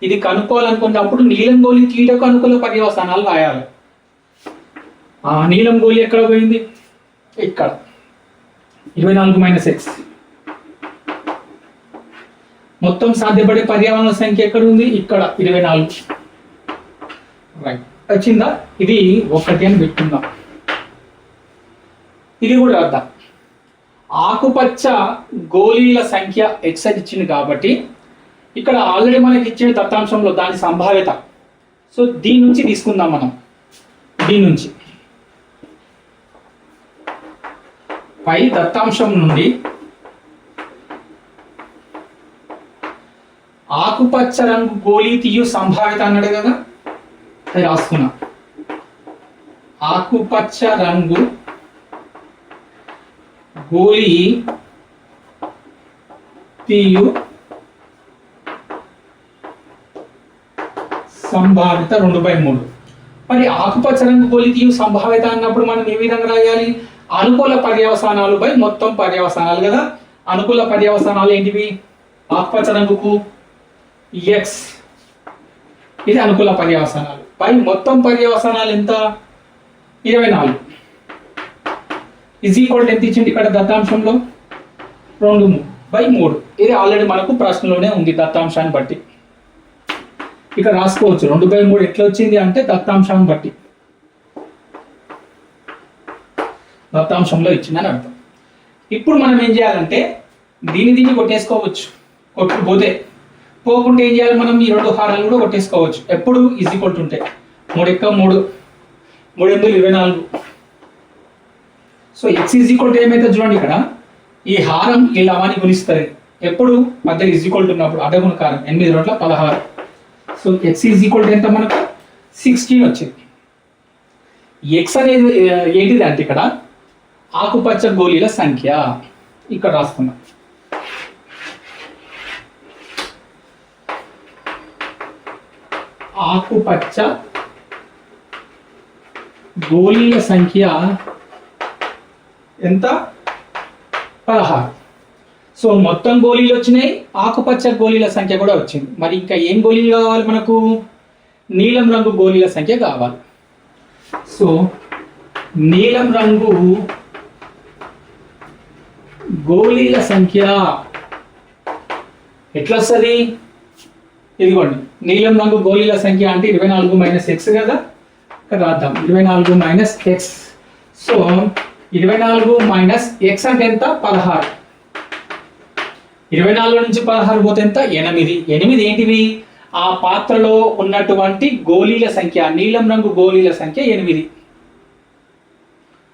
ఇది కనుక్కోవాలనుకున్నప్పుడు నీలం గోళీ తీయుటకు అనుకూల పర్యవసానాలు రాయాలి. నీలం గోళీ ఎక్కడ పోయింది? ఇక్కడ 24 - x. మొత్తం సాధ్యపడే పర్యావరణ సంఖ్య ఎక్కడ ఉంది? ఇక్కడ 24. రైట్, వచ్చిందా? ఇది 1 అని పెట్టుకుందాం. ఇది కూడా రాద్దాం. ఆకుపచ్చ గోళీల సంఖ్య x అని ఇచ్చింది కాబట్టి ఇక్కడ ఆల్రెడీ మనకి ఇచ్చిన దత్తాంశంలో దాని సంభావ్యత. సో దీని నుంచి తీసుకుందాం మనం. దీని నుంచి పై దత్తాంశం నుండి ఆకుపచ్చ రంగు గోళీ తీయు సంభావ్యత అన్నాడు కదా, అది రాసుకున్నా. ఆకుపచ్చ రంగు గోళీ తీయు సంభావ్యత 2/3. మరి ఆకుపచ్చ రంగు గోళీ తీయు సంభావ్యత అన్నప్పుడు మనం ఏ విధంగా రాయాలి? అనుకూల పర్యవసానాలు బై మొత్తం పర్యవసానాలు కదా. అనుకూల పర్యవసానాలు ఏంటివి? ఆకుపచ్చ రంగుకు x, ఇది అనుకూల పర్యవసానాలు బై మొత్తం పర్యవసానాలు ఎంత? 24 ఈజ్ ఈక్వల్ ఎంత ఇచ్చింది ఇక్కడ దత్తాంశంలో? 2/3. ఇది ఆల్రెడీ మనకు ప్రశ్నలోనే ఉంది దత్తాంశాన్ని బట్టి. ఇక రాసుకోవచ్చు 2/3 ఎట్లా వచ్చింది అంటే దత్తాంశాన్ని బట్టి, దత్తాంశంలో ఇచ్చిందని అర్థం. ఇప్పుడు మనం ఏం చేయాలంటే దీన్ని కొట్టేసుకోవచ్చు. కొట్టుకుపోతే పోకుంటే ఏం చేయాలి? మనం ఈ 2 హారాలు కూడా కొట్టేసుకోవచ్చు. ఎప్పుడు ఈజ్ ఈక్వల్ ఉంటే 3 × 3 3 × 24. సో x ఈజ్ ఈక్వల్ ఏమైతే చూడండి, ఇక్కడ ఈ హారం ఈ లవాన్ని గుణిస్తుంది ఎప్పుడు మధ్య ఈజ్ ఈక్వల్ ఉన్నప్పుడు. అడ్డగుణకారం 8 × 2 = 16. సో x ఈజ్ ఈక్వల్ ఎంత మనకు? 16 వచ్చింది. x అనేది ఏంటిది అంటే ఇక్కడ ఆకుపచ్చ గోళీల సంఖ్య. ఇక్కడ రాసుకున్నాం. ఆకుపచ్చ గోళీల సంఖ్య ఎంత? 16. సో మొత్తం గోళీలు వచ్చినాయి, ఆకుపచ్చ గోళీల సంఖ్య కూడా వచ్చింది. మరి ఇంకా ఏం గోళీలు కావాలి మనకు? నీలం రంగు గోళీల సంఖ్య కావాలి. సో నీలం రంగు గోళీల సంఖ్య ఎట్లా వస్తుంది? ఇదిగోండి, నీలం రంగు గోళీల సంఖ్య అంటే 24 - x కదా. ఇక్కడ రాద్దాం 24 - x. సో 24 - x అంటే ఎంత? 16. 24 నుంచి 16 పోతే ఎంత? 8. 8 ఏంటివి? ఆ పాత్రలో ఉన్నటువంటి గోళీల సంఖ్య. నీలం రంగు గోళీల సంఖ్య 8,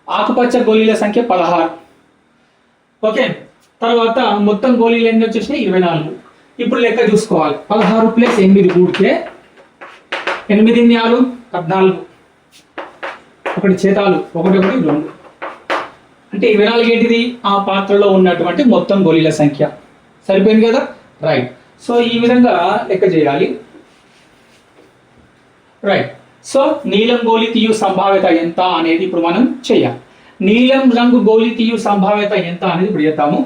ఆకుపచ్చ గోళీల సంఖ్య 16. ఓకే, తర్వాత మొత్తం గోళీలు ఎన్ని వచ్చేసినాయి? 24. ఇప్పుడు లెక్క చూసుకోవాలి. 16 + 8 కూడితే 8 × 4 = 14. 1 చేతాలు 1 1 2. అంటే 24 ఏంటిది? ఆ పాత్రలో ఉన్నటువంటి మొత్తం గోళీల సంఖ్య. సరిపోయింది కదా. రైట్. సో ఈ విధంగా లెక్క చేయాలి. రైట్. సో నీలం గోళీ తీయు సంభావ్యత ఎంత అనేది ఇప్పుడు మనం చేయాలి. నీలం రంగు గోళీ తీయు సంభావ్యత ఎంత అనేది ఇప్పుడు చేద్దాము.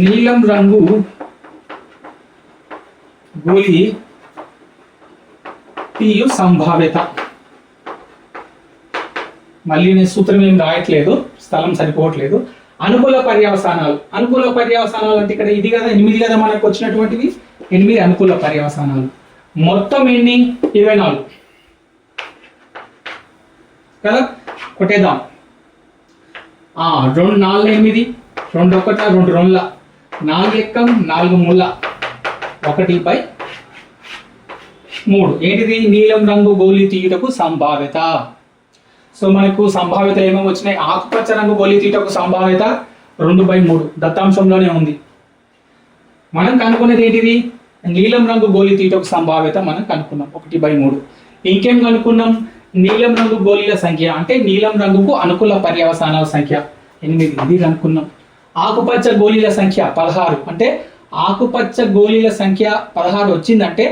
నీలం రంగు గోళీ తీయు సంభావ్యత. మళ్ళీ నేను సూత్రం ఏం రాయట్లేదు, స్థలం సరిపోవట్లేదు. అనుకూల పర్యవసానాలు. అనుకూల పర్యవసానాలు అంటే ఇక్కడ ఇది కదా 8 కదా మనకు వచ్చినటువంటివి. 8 అనుకూల పర్యవసానాలు. మొత్తం ఎన్ని? 24 కదా. కొట్టేద్దాం. 2 4 8 2 1 2 2 4 ఎక్కం 4 3 1/3. ఏంటిది? నీలం రంగు గోళీ తీయుటకు సంభావ్యత. సో మనకు సంభావ్యత ఏమేమి వచ్చినాయి? ఆకుపచ్చ రంగు గోళీ తీయుటకు సంభావ్యత 2/3 దత్తాంశంలోనే ఉంది. మనం కనుక్కునేది ఏంటిది? నీలం రంగు గోళీ తీయుటకు సంభావ్యత మనం కనుక్కున్నాం 1/3. ఇంకేం కనుక్కున్నాం? నీలం రంగు గోళీల సంఖ్య అంటే నీలం రంగుకు అనుకూల పర్యవసానాల సంఖ్య 8 ఇది కనుక్కున్నాం. ఆకుపచ్చ గోళీల సంఖ్య 16 అంటే ఆకుపచ్చ గోళీల సంఖ్య 16 వచ్చిందంటే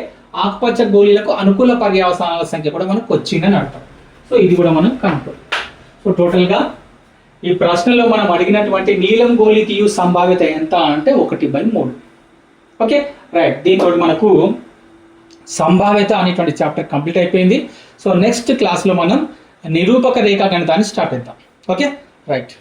ఆకుపచ్చ గోళీలకు అనుకూల పర్యవసానాల సంఖ్య కూడా మనకు వచ్చిందని అర్థం. సో ఇది కూడా మనం కనుక్కోవాలి. సో టోటల్గా ఈ ప్రశ్నలో మనం అడిగినటువంటి నీలం గోళీ తీయు సంభావ్యత ఎంత అంటే 1/3. Okay right. దీంతో మనకు సంభావ్యత అనేటువంటి చాప్టర్ కంప్లీట్ అయిపోయింది. సో నెక్స్ట్ క్లాస్లో మనం నిరూపక రేఖాగణితాన్ని స్టార్ట్ చేద్దాం. Okay right.